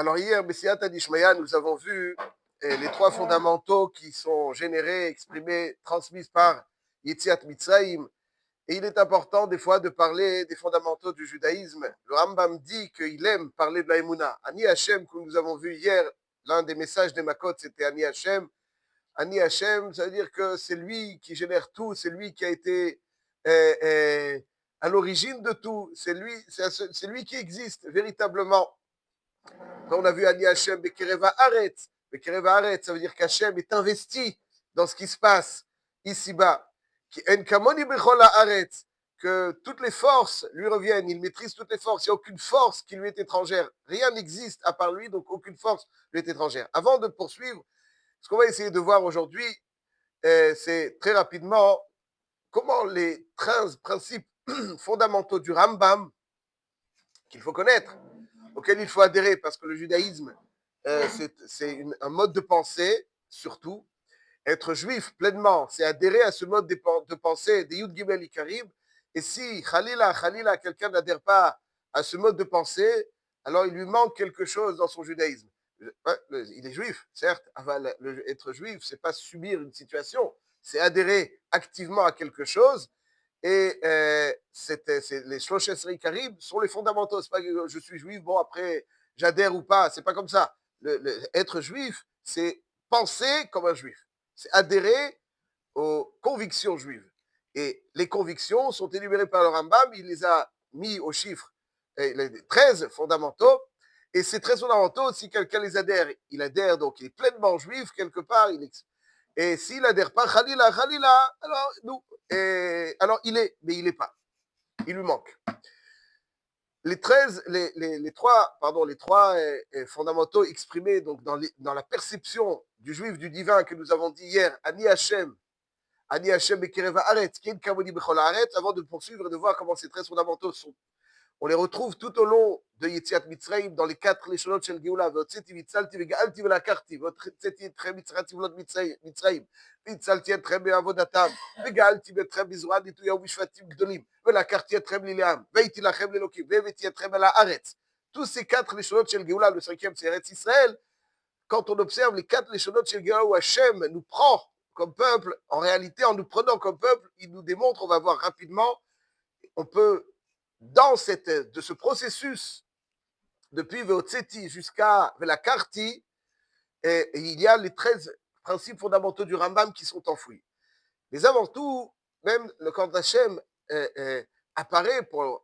Alors hier, Bessiyata d'Ishmaïa, nous avons vu les trois fondamentaux qui sont générés, exprimés, transmis par Yetziat Mitzrayim. Et il est important des fois de parler des fondamentaux du judaïsme. Le Rambam dit qu'il aime parler de la Emouna. Ani Hashem, que nous avons vu hier, l'un des messages des Makot, c'était Ani Hashem. Ani Hashem, ça veut dire que c'est lui qui génère tout, c'est lui qui a été à l'origine de tout, c'est lui qui existe véritablement. Après, on a vu Ani Hashem, Bekereva Aretz. Bekereva Aretz, ça veut dire qu'Hashem est investi dans ce qui se passe ici-bas. En Kamoni Bechola Aretz, que toutes les forces lui reviennent, il maîtrise toutes les forces, il n'y a aucune force qui lui est étrangère. Rien n'existe à part lui, donc aucune force lui est étrangère. Avant de poursuivre, ce qu'on va essayer de voir aujourd'hui, c'est très rapidement comment les 13 principes fondamentaux du Rambam, qu'il faut connaître, auquel il faut adhérer, parce que le judaïsme, c'est un mode de pensée, surtout. Être juif pleinement, c'est adhérer à ce mode de pensée des Yud Gimel Ikarim. Et si, Khalila, quelqu'un n'adhère pas à ce mode de pensée, alors il lui manque quelque chose dans son judaïsme. Il est juif, certes, être juif, c'est pas subir une situation, c'est adhérer activement à quelque chose. Et les Shloshes Ikarim sont les fondamentaux. C'est pas que je suis juif, bon après j'adhère ou pas, c'est pas comme ça. Être juif, c'est penser comme un juif, c'est adhérer aux convictions juives. Et les convictions sont énumérées par le Rambam, il les a mis au chiffre, les 13 fondamentaux. Et ces 13 fondamentaux, si quelqu'un les adhère, il adhère, donc il est pleinement juif quelque part. Et s'il n'adhère pas, Khalila, alors nous, alors il est, mais il n'est pas. Il lui manque. Les trois fondamentaux exprimés donc dans la perception du juif, du divin que nous avons dit hier, Ani Hashem Bekereva Aretz, Kin Kamoni Bechol Aretz, avant de poursuivre et de voir comment ces 13 fondamentaux sont. On les retrouve tout au long de Yetziat Mitzrayim dans les 4 léchonot shel Geoula, Ve'otzeti vitzalti ve'ga'alti ve'lakarti, Ve'otzeti etrem mitzrati v'lot Mitzrayim, vitzalti etrem be'avodatam, ve'ga'alti be'etrem b'zura nituya u'bishvatim gdolim, ve'lakarti etrem lileam, ve'iti lachem lelokim, ve'veti etrem el haaretz. Tous ces 4 léchonot shel Geoula, le 5e c'est Eretz Israël. Quand on observe les 4 léchonot shel Geoula où Hachem nous prend comme peuple, en réalité, en nous prenant comme peuple, il nous démontre, on va voir rapidement, on peut dans de ce processus, depuis Veotzeti jusqu'à Velakarti, il y a les 13 principes fondamentaux du Rambam qui sont enfouis. Mais avant tout, même le camp d'Hachem apparaît au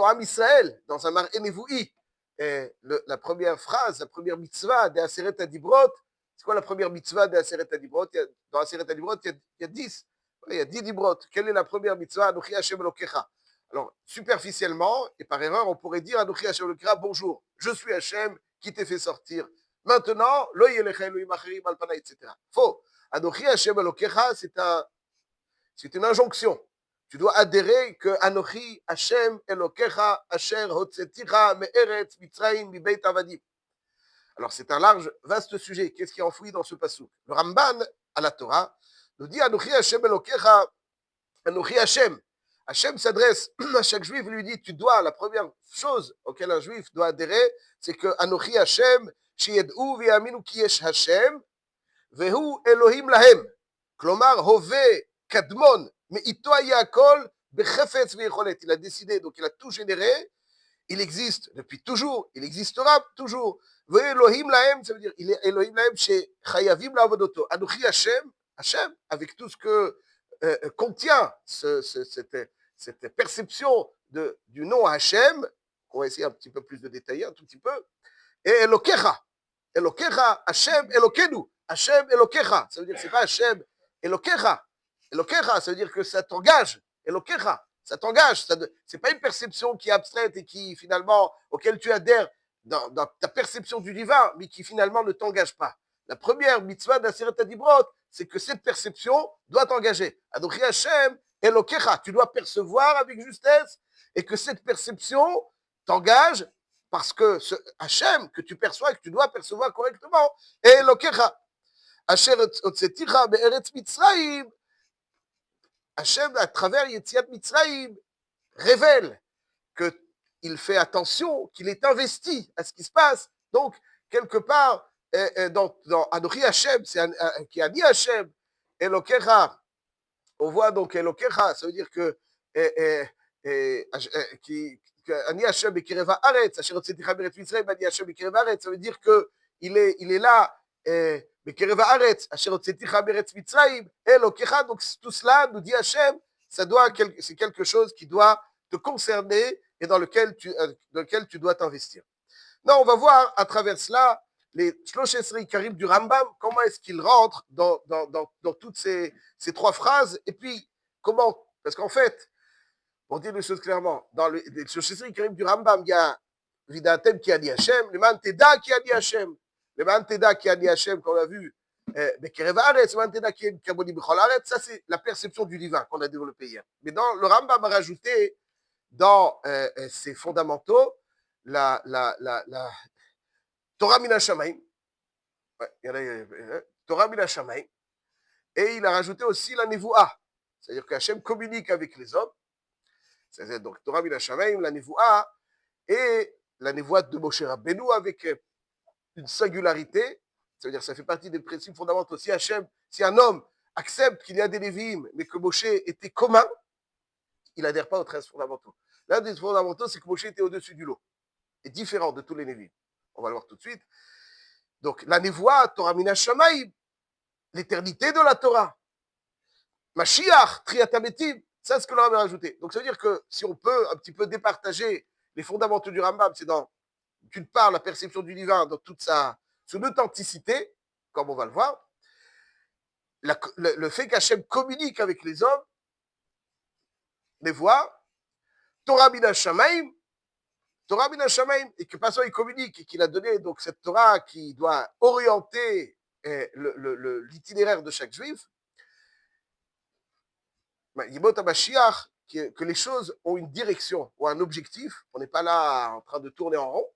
Ham Israël dans un Mar Enevoui. La première phrase, la première mitzvah de Aseret Adibrot, c'est quoi la première mitzvah de Aseret Adibrot? Dans Aseret Adibrot, il y a 10. Il y a 10 dibrot. Quelle est la première mitzvah? Anochi Hashem Elokecha. Alors, superficiellement, et par erreur, on pourrait dire Anochi Hashem Elokecha, bonjour, je suis Hashem qui t'ai fait sortir. Maintenant, Lo Yelecha Elohim Acherim Alpana, etc. Faux. Anochi Hashem Elokecha, c'est une injonction. Tu dois adhérer que Anochi Hashem Elokecha Asher Hotzeticha Me'eretz Mitzrayim Mibeit Avadim. Alors, c'est un large, vaste sujet. Qu'est-ce qui est enfoui dans ce passouk? Le Ramban, à la Torah, nous dit Anochi Hashem Elokecha, Anochi Hashem. Hashem s'adresse à chaque juif et lui dit, tu dois, la première chose auquel un juif doit adhérer, c'est que Anochi Hashem, Sheyed'u v'yaminu ki yesh Hashem, vehu Elohim lahem. Klomar, Hove, Kadmon, me'ito haya hakol, bechefetz ve'yecholet. Il a décidé, donc il a tout généré, il existe depuis toujours, il existera toujours. Ve'Elohim lahem, ça veut dire, il est Elohim lahem, chez Chayavim la'avodoto. Anochi Hashem, Hashem, avec tout ce que contient cette perception du nom Hashem, on va essayer un petit peu plus de détailler, un tout petit peu, et Elokecha, Hashem, Elokenu, Hashem, Elokecha, ça veut dire, c'est pas Hashem, Elokecha, ça veut dire que ça t'engage, Elokecha, ça t'engage, c'est pas une perception qui est abstraite et qui finalement, auquel tu adhères dans ta perception du divin, mais qui finalement ne t'engage pas. La première mitzvah d'Aseret Adibrot, c'est que cette perception doit t'engager. Anochi Hashem, Elokecha, tu dois percevoir avec justesse et que cette perception t'engage parce que ce Hashem que tu perçois et que tu dois percevoir correctement, et Elokecha, Asher Otzeticha Be'eretz Mitzrayim, Hashem, à travers Yetziat Mitzrayim, révèle que il fait attention, qu'il est investi à ce qui se passe. Donc, quelque part, dans Anochi Hashem, c'est qui a dit Hashem, Elokecha, on voit donc Elokecha, ça veut dire que Ani Hashem Bekireva Aretz, Asher Hotzeticha Beretz Mitzrayim, Ani Hashem Bekireva Aretz, ça veut dire que il est là, Bekireva Aretz, Asher Hotzeticha Beretz Mitzrayim, Elokecha, donc tout cela, nous dit Hashem, c'est quelque chose qui doit te concerner et dans lequel tu dois t'investir. Non, on va voir à travers cela les Shlosh Karim du Rambam, comment est-ce qu'il rentre dans toutes ces trois phrases, et puis comment, parce qu'en fait, pour dire les choses clairement, dans les Shlosh Karim du Rambam, il y a Vidatem qui a dit Hachem, le Man Teda qui a dit Hachem, le Man Teda qui a dit Hachem, qu'on a vu, Bekerev Haaretz, le Man Teda qui a dit Kaboni Bechol Haaretz, ça c'est la perception du divin qu'on a développé hier. Mais dans le Rambam a rajouté dans ses fondamentaux la Torah Mina Shamaim, Torah Mina Shamaim, et il a rajouté aussi la Nevoah, c'est-à-dire qu'Hachem communique avec les hommes, c'est-à-dire donc Torah Mina Shamaim, la Nevoah, et la Nevoah de Moshe Rabbeinu avec une singularité, c'est-à-dire ça fait partie des principes fondamentaux. Si un homme accepte qu'il y a des Lévi'im, mais que Moshe était commun, il n'adhère pas aux 13 fondamentaux. L'un des fondamentaux, c'est que Moshe était au-dessus du lot, et différent de tous les Lévi'im. On va le voir tout de suite. Donc, la Nevoah, Torah Mina Shamaim, l'éternité de la Torah. Mashiach, Triatametim, c'est ce que le Rambam a rajouté. Donc, ça veut dire que si on peut un petit peu départager les fondamentaux du Rambam, c'est d'une part, la perception du divin dans toute son authenticité, comme on va le voir, le fait qu'Hachem communique avec les hommes, Nevoah, Torah Mina Shamaim, et que pas seulement il communique, et qu'il a donné donc cette Torah qui doit orienter l'itinéraire de chaque juif, que les choses ont une direction ou un objectif. On n'est pas là en train de tourner en rond.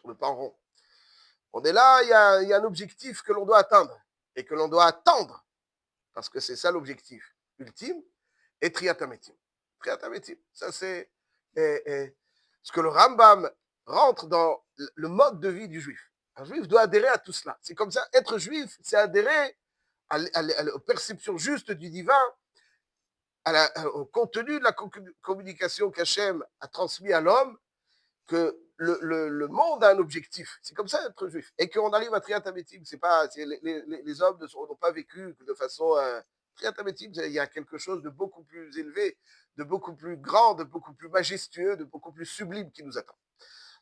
On ne tourne pas en rond. On est là, il y a un objectif que l'on doit atteindre et que l'on doit attendre, parce que c'est ça l'objectif ultime, et Triatametim. Triatametim, ça c'est ce que le Rambam rentre dans le mode de vie du juif. Un juif doit adhérer à tout cela. C'est comme ça, être juif, c'est adhérer aux perceptions justes du divin, au contenu de la communication qu'Hachem a transmis à l'homme, que le monde a un objectif. C'est comme ça être juif. Et qu'on arrive à Triatametim. Les hommes n'ont pas vécu de façon... Triatametim, il y a quelque chose de beaucoup plus élevé, de beaucoup plus grand, de beaucoup plus majestueux, de beaucoup plus sublime qui nous attend.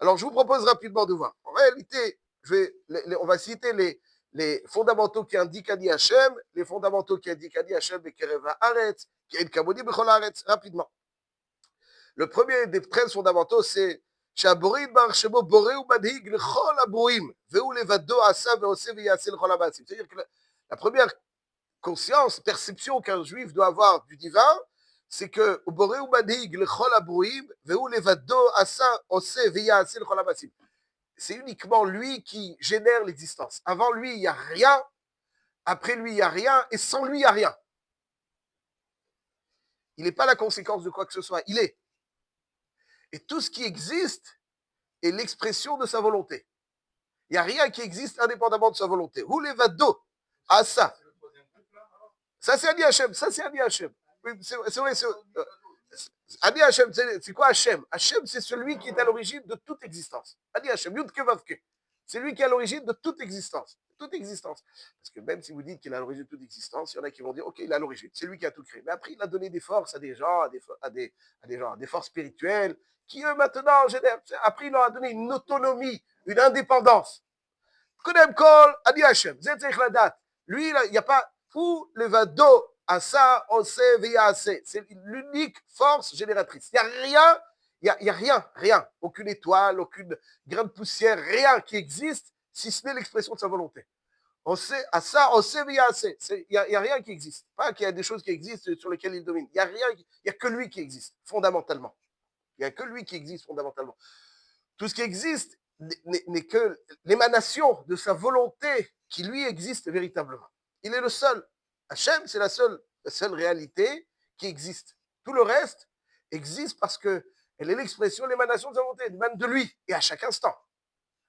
Alors, je vous propose rapidement de voir. En réalité, on va citer les fondamentaux qui indiquent Ani Hachem, les fondamentaux qui indiquent Ani Hachem, Bekereva Haaretz, qui est Kaboni Bechol Haaretz, rapidement. Le premier des 13 fondamentaux, c'est c'est-à-dire que la première conscience, perception qu'un juif doit avoir du divin, c'est que c'est uniquement lui qui génère l'existence. Avant lui, il n'y a rien, après lui, il n'y a rien, et sans lui, il n'y a rien. Il n'est pas la conséquence de quoi que ce soit, il est. Et tout ce qui existe est l'expression de sa volonté. Il n'y a rien qui existe indépendamment de sa volonté. À ça. Ça, c'est Ani Hachem. Ça, c'est Ani Hachem. C'est vrai. Ani Hachem, c'est quoi Hachem? Hachem, c'est celui qui est à l'origine de toute existence. Ani Hachem, Yud Kevavke. C'est lui qui est à l'origine de toute existence. Toute existence. Parce que même si vous dites qu'il est à l'origine de toute existence, il y en a qui vont dire, ok, il est à l'origine. C'est lui qui a tout créé. Mais après, il a donné des forces à des gens, à des forces spirituelles, qui eux, maintenant, après, il leur a donné une autonomie, une indépendance. Kodem Kol, Ani Hachem. Lui, il n'y a pas. Pour le vado, asa, ose, viase. C'est l'unique force génératrice. Il n'y a rien, rien. Aucune étoile, aucune grain de poussière, rien qui existe, si ce n'est l'expression de sa volonté. Asa, ose, viase. Il n'y a rien qui existe. Pas qu'il y a des choses qui existent sur lesquelles il domine. Il n'y a rien, il n'y a que lui qui existe, fondamentalement. Il n'y a que lui qui existe fondamentalement. Tout ce qui existe n'est que l'émanation de sa volonté qui lui existe véritablement. Il est le seul. Hachem, c'est la seule réalité qui existe. Tout le reste existe parce que Elle est l'expression, l'émanation de sa volonté. Elle émane de lui. Et à chaque instant,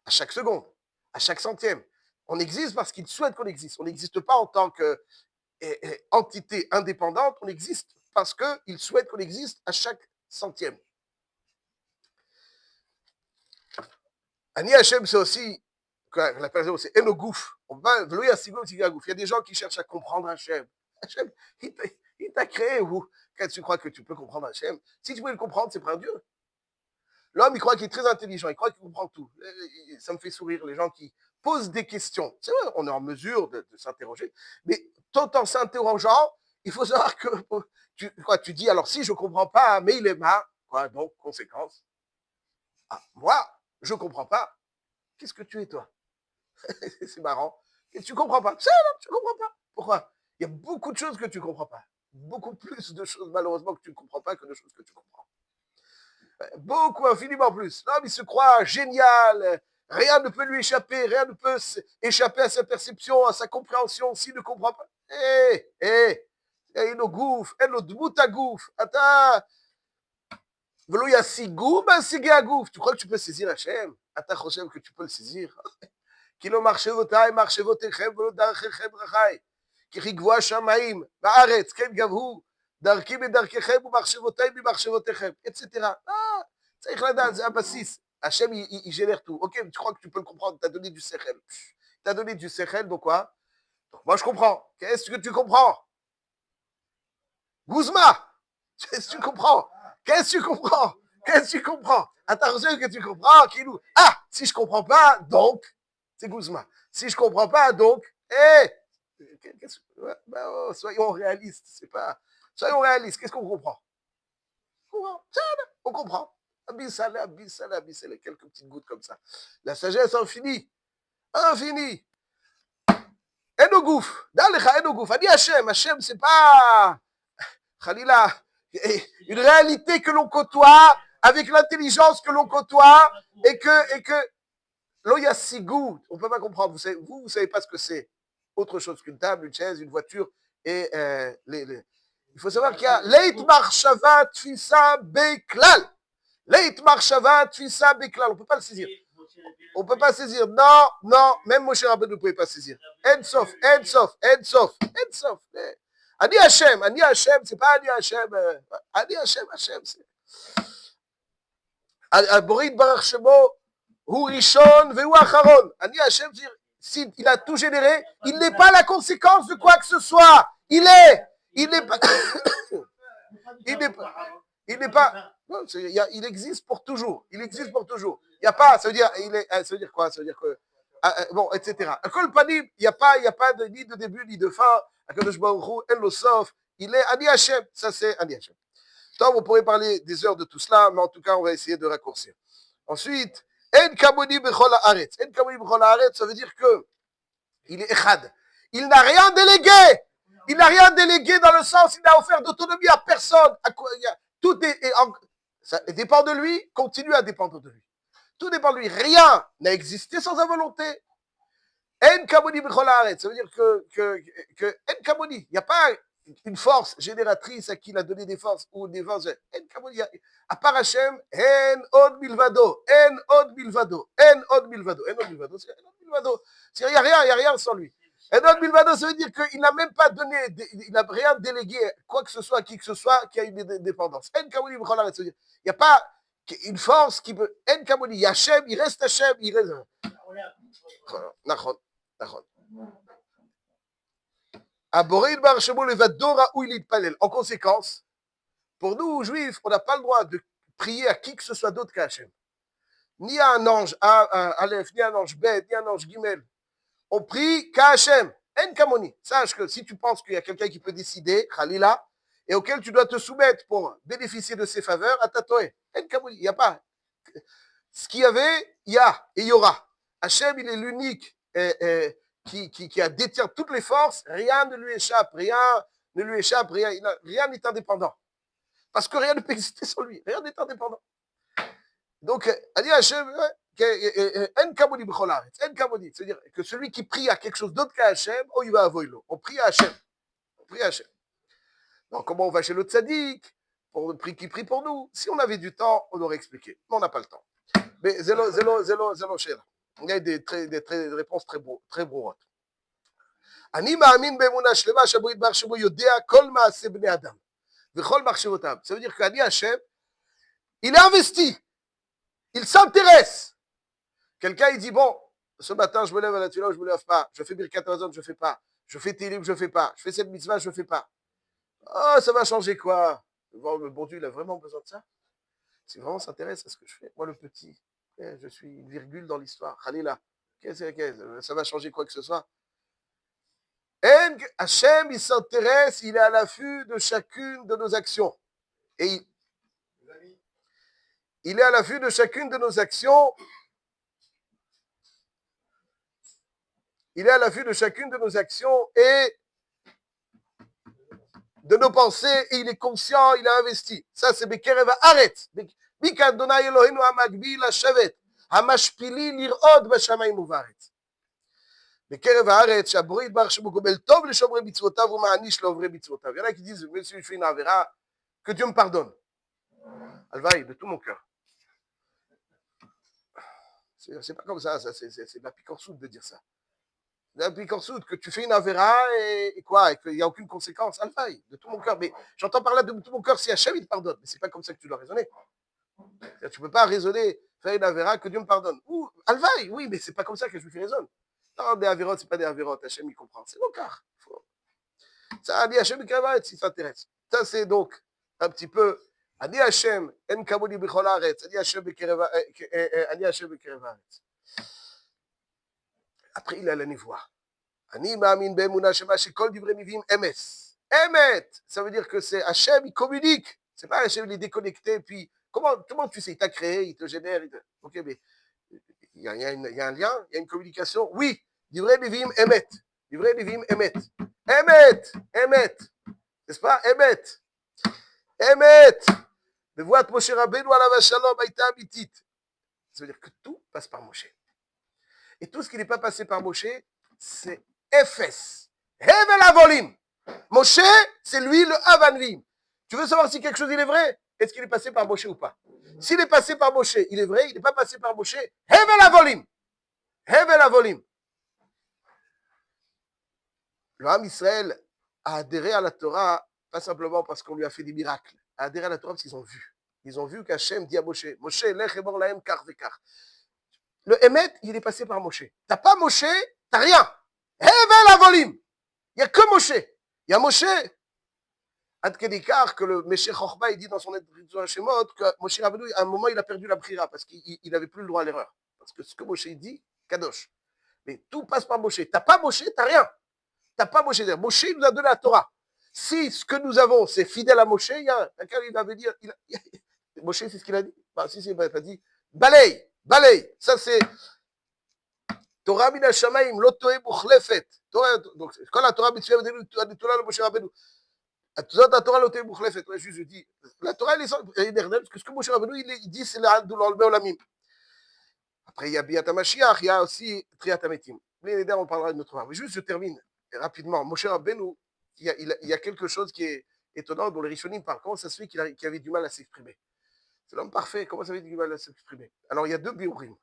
à chaque seconde, à chaque centième. On existe parce qu'il souhaite qu'on existe. On n'existe pas en tant qu'entité indépendante. On existe parce qu'il souhaite qu'on existe à chaque centième. Ani Hachem, c'est aussi, la personne, c'est Enogouf. Il y a des gens qui cherchent à comprendre Hachem. Hachem, il t'a créé, vous. Quand tu crois que tu peux comprendre Hachem, si tu peux le comprendre, c'est pas un Dieu. L'homme, il croit qu'il est très intelligent, il croit qu'il comprend tout. Ça me fait sourire, les gens qui posent des questions. C'est vrai, on est en mesure de s'interroger, mais tout en s'interrogeant, il faut savoir que tu dis, alors si je ne comprends pas, mais il est marre, donc conséquence. Ah, moi, je ne comprends pas. Qu'est-ce que tu es, toi? C'est marrant. Et tu ne comprends pas. C'est là, tu ne comprends pas. Pourquoi? Il y a beaucoup de choses que tu ne comprends pas. Beaucoup plus de choses, malheureusement, que tu ne comprends pas que de choses que tu comprends. Beaucoup, infiniment plus. L'homme, il se croit génial. Rien ne peut lui échapper. Rien ne peut échapper à sa perception, à sa compréhension s'il ne comprend pas. Il gouffre, il dmout à gouffre. Attends. Velo yasigou, ben sigé à gouffre. Tu crois que tu peux saisir Hachem? Attends, Hachem, que tu peux le saisir. Kilo marchevotai, marchevotechem, velo darchechem rachai. Ki rigvoa shamaim, baaretz, ken gavhu. דרכי בדרככם ומחשבותיי במחשבותיכם, etc. צריך לדעת, זה הבסיס. Hachem, il génère tout. Ok, tu crois que tu peux le comprendre, t'as donné du sechel. T'as donné du sechel, donc quoi? Donc moi, je comprends. Qu'est-ce que tu comprends? Gouzma! Qu'est-ce que tu comprends? Qu'est-ce que tu comprends? Qu'est-ce que tu comprends? Attention que tu comprends, Kilou. Ah, si je comprends pas, donc, c'est Gouzma. Si je comprends pas, donc, soyons réalistes, c'est pas... Soyons réalistes, qu'est-ce qu'on comprend? On comprend. Abyssal, abyssal, abyssal, quelques petites gouttes comme ça. La sagesse infinie. Infinie. Enogouf. Dalecha Enogouf. Adi Hachem. Hachem, c'est pas, Khalila, une réalité que l'on côtoie, avec l'intelligence que l'on côtoie, et que, l'oyasigou, on ne peut pas comprendre. Vous savez pas ce que c'est. Autre chose qu'une table, une chaise, une voiture, et il faut savoir qu'il y a Leit Marshava Tfisa Beklal. Leit Marshava Tfisa Beklal. On ne peut pas le saisir. On ne peut pas saisir. Non, non, même Moshe Rabbeinu ne pouvait pas saisir. Ensof, Ensof, Ensof, Ensof. Ani Hachem, c'est pas Ani Hachem. Ani Hachem, Hachem, c'est. Borid Baruch Shemo, Hu Rishon, Vehu Acharon. Ani Hachem, il a tout généré, il n'est pas la conséquence de quoi que ce soit. Il n'est pas, non, il existe pour toujours. Il existe pour toujours. Il n'y a pas, ça veut dire quoi? Ça veut dire que, bon, etc. À Kol Panim, il n'y a pas ni de début ni de fin. Akadosh Baruch Hu, El Sof, il est Ani Hachem. Ça, c'est Ani Hachem. Donc, on pourrait parler des heures de tout cela, mais en tout cas, on va essayer de raccourcir. Ensuite, En Kamoni Bechol Haaretz. En Kamoni Bechol Haaretz, ça veut dire que il est Echad. Il n'a rien délégué. Il n'a rien délégué dans le sens, il n'a offert d'autonomie à personne. Tout ça dépend de lui, continue à dépendre de lui. Tout dépend de lui. Rien n'a existé sans sa volonté. En Kamoni Bechol Haaretz. Ça veut dire que En Kamoni, il n'y a pas une force génératrice à qui il a donné des forces ou des forces. En Kamoni, à part Hachem, En Od Milvado, En Od Milvado, En Od Milvado, En Od Milvado, c'est En Od Milvado. Il n'y a rien sans lui. En Od Milvado, ça veut dire qu'il n'a même pas donné, il n'a rien délégué, quoi que ce soit, qui que ce soit, qui a une dépendance. En Kamoni Bechol Haaretz, ça veut dire il n'y a pas une force qui peut. En Kamoni, il y a Hachem, il reste Hachem, il reste. Nachon. En conséquence, pour nous, juifs, on n'a pas le droit de prier à qui que ce soit d'autre qu'à Hachem. Ni à un ange Aleph, ni à un ange Bet, ni à un ange Gimel. On prie qu'à Hachem. En Kamoni. Sache que si tu penses qu'il y a quelqu'un qui peut décider, Khalila, et auquel tu dois te soumettre pour bénéficier de ses faveurs, à Tatoé. En Kamoni. Il n'y a pas. Ce qu'il y avait, il y a et il y aura. Hachem, il est l'unique qui a détient toutes les forces, rien ne lui échappe, rien n'est indépendant. Parce que rien ne peut exister sans lui, rien n'est indépendant. Donc, Ali Hachem, En Kamoni Bechol Haaretz, En Kamoni, c'est-à-dire que celui qui prie à quelque chose d'autre qu'à Hachem, oh, il va avoylo. On prie à Hachem. Donc, comment on va chez le tzaddik qui prie pour nous. Si on avait du temps, on aurait expliqué. Mais on n'a pas le temps. Mais zélo cher. Il y a des réponses très brouillantes. אני מאמין באמונה שלמה שהברית בר שבו יודע כל מעשה בני אדם וכל מחשבותיו. Ça veut dire qu'Ani Hachem, il est investi, il s'intéresse. Quelqu'un, il dit, bon, ce matin, je me lève à la tefila ou je me lève pas, je fais Birkat Hamazon, je fais pas, je fais Télim, je fais pas, je fais cette mitzvah, je fais pas. Oh, ça va changer quoi? Bon, le bon Dieu, il a vraiment besoin de ça? S'il vraiment s'intéresse à ce que je fais, moi le petit, je suis une virgule dans l'histoire, Khalila, ça va changer quoi que ce soit? Hachem, il s'intéresse, il est à l'affût de chacune de nos actions. Et il est à l'affût de chacune de nos actions. Il est à l'affût de chacune de nos actions et de nos pensées, et il est conscient, il a investi. Ça, c'est Bekerev Haaretz. Mika Adonai Eloheinu Hamagbi Lashavet, Hamashpili Lir'od Bashamayim Uvaretz. בקרב הארץ, שהבורא יתברך שמו גומל טוב לשומרי מצוותיו ומעניש לעוברי מצוותיו. Il y en a qui disent, même si je fais une avéra, que Dieu me pardonne. Alvaï, de tout mon cœur. C'est pas comme ça, c'est de la picorsoute de dire ça. De la picorsoute, que tu fais une avéra et quoi, et qu'il n'y a aucune conséquence. Alvaï, de tout mon cœur. Mais j'entends par là de tout mon cœur si Hachem il te pardonne. Mais c'est pas comme ça que tu dois raisonner. Tu peux pas raisonner, faire une avéra, que Dieu me pardonne. Ou, Alvaï, oui, mais c'est pas comme ça que je lui raisonne. Non, des avérotes, c'est pas des avérotes. Hachem, il comprend. C'est mon cœur. Ça, Ani Hachem, il s'intéresse. Ça, c'est donc un petit peu. Ani Hachem, en kamoni b'chol haaretz. Ani Hachem b'kerev haaretz. Après, il a la nivoie. Ani ma'amin be'emuna shema shekol divrei nivim emes. Emet. Ça veut dire que c'est Hachem, il communique. C'est pas Hachem, il est déconnecté. Puis, comment tu sais, il t'a créé, il te génère. Ok, mais il y a un lien, il y a une communication. Oui, divrei nivim emet. Divrei nivim emet. Emet. N'est-ce pas? Emet. Bevoat Moshe Rabbeinu alav shalom haïta amitit. Ça veut dire que tout passe par Moshe. Et tout ce qui n'est pas passé par Moshe, c'est Ephes. Hevel avolim. Moshe, c'est lui le avanvim. Tu veux savoir si quelque chose il est vrai? Est-ce qu'il est passé par Moshe ou pas? S'il est passé par Moshe, il est vrai. Il n'est pas passé par Moshe. Hevel avolim. Hevel avolim. Le Ham Israël a adhéré à la Torah, pas simplement parce qu'on lui a fait des miracles, a adhéré à la Torah parce qu'ils ont vu. Ils ont vu qu'Hachem dit à Moshe, Moshe, lech ebor lahem kar vekar. Le Emet, il est passé par Moshe. T'as pas Moshe, t'as rien. Hevel avolim. Il n'y a que Moshe. Il y a Moshe. Ad Kedikar, que le Meshech Chochma, il dit dans son introduction à Shemot, que Moshe Rabbeinu, à un moment, il a perdu la brira parce qu'il n'avait plus le droit à l'erreur. Parce que ce que Moshe dit, Kadosh. Mais tout passe par Moshe. T'as pas Moshe, t'as rien. T'as pas Moshe. Moshe nous a donné la Torah. Si ce que nous avons, c'est fidèle à Moshe, il y a quelqu'un qui avait dit, Moshe, c'est ce qu'il a dit. Bah, si, il a dit, balaye. Ça, c'est Torah min hashamayim, lo tohe mukhlefet. Donc, quand la Torah mitzvah de Torah le Moshe Rabbeinu, la Torah lo tohe mukhlefet. Je dis, la Torah, elle est éternelle, parce que ce que Moshe Rabbeinu, il dit, c'est l'olbe olamim. Après, il y a Biat HaMashiach, il y a aussi Triat HaMetim. Mais on parlera de notre part. Mais juste, je termine rapidement. Moshe Rabbeinu, il y a quelque chose qui est étonnant dont les Rishonim parlent. Comment ça se fait qu'il avait du mal à s'exprimer? C'est l'homme parfait. Comment ça fait qu'il avait du mal à s'exprimer? Alors, il y a deux biurim.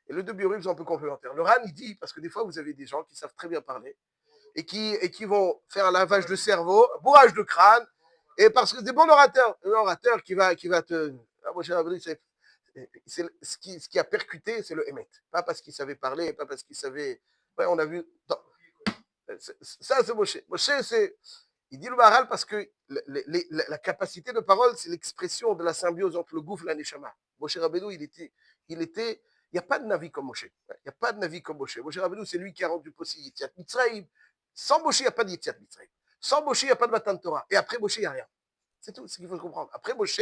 Et les deux biurim sont un peu complémentaires. Le Ran, il dit, parce que des fois, vous avez des gens qui savent très bien parler et qui vont faire un lavage de cerveau, un bourrage de crâne, et parce que c'est des bons orateurs. Un orateur qui va te... Moshe Rabbeinu, c'est ce qui a percuté, c'est le Emet. Pas parce qu'il savait parler, pas parce qu'il savait... Ouais, on a vu... Non. Ça, c'est Moshe. Moshe, c'est... Il dit le Maharal parce que la capacité de parole, c'est l'expression de la symbiose entre le gouffre et la neshama. Moshe Rabbeinu, il n'y a pas de Navi comme Moshe. Il n'y a pas de Navi comme Moshe. Moshe Rabbeinu, c'est lui qui a rendu possible Yetziat Mitzrayim. Sans Moshe, il n'y a pas de Yetziat Mitzrayim. Sans Moshe, il n'y a pas de Matan Torah. Et après Moshe, il n'y a rien. C'est tout ce qu'il faut comprendre. Après Moshe,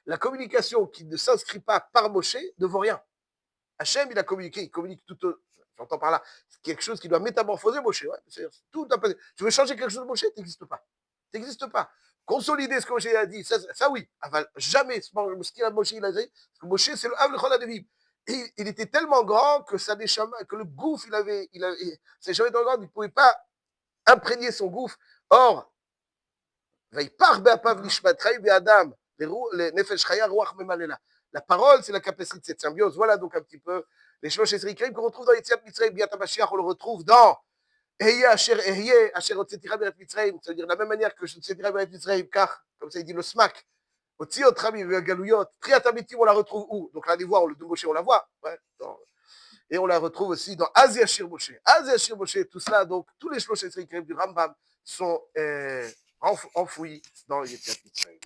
la communication qui ne s'inscrit pas par Moshe ne vaut rien. Hachem, il a communiqué, il communique tout. J'entends par là, c'est quelque chose qui doit métamorphoser Moshe. Ouais, tout tu veux changer quelque chose de Moshe, tu n'existes pas. Tu n'existes pas. Consolider ce que Moshe a dit, ça oui. Jamais ce qu'il a Moshe, il a dit, parce que Moshe, c'est le Havre Chol Adevim. Il était tellement grand que ça que le gouffre, c'est jamais tellement grand, il ne pouvait pas imprégner son gouffre. Or, Adam, les Nefesh Chaya, Ruach Memalela. La parole, c'est la capacité de cette symbiose. Voilà donc un petit peu les Shlosh Esrikrim qu'on retrouve dans Yetziat Mitzrayim, Biat HaMashiach, on le retrouve dans Ehyeh Asher Ehyeh, Asher Hotzeticha Beret Mitzrayim, c'est-à-dire de la même manière que Hotzeticha Beret Mitzrayim, car, comme ça il dit le smack, Otziot Rami Galuyot, Triat Amitim, on la retrouve où? Donc là, allez voir, le de Moshe, on la voit. Ouais, et on la retrouve aussi dans Asia Shir Moshe. Asia Shir Moshe, tout cela, donc tous les Shlosh Esrikrim du Rambam sont enfouis dans Yetziat Mitzrayim.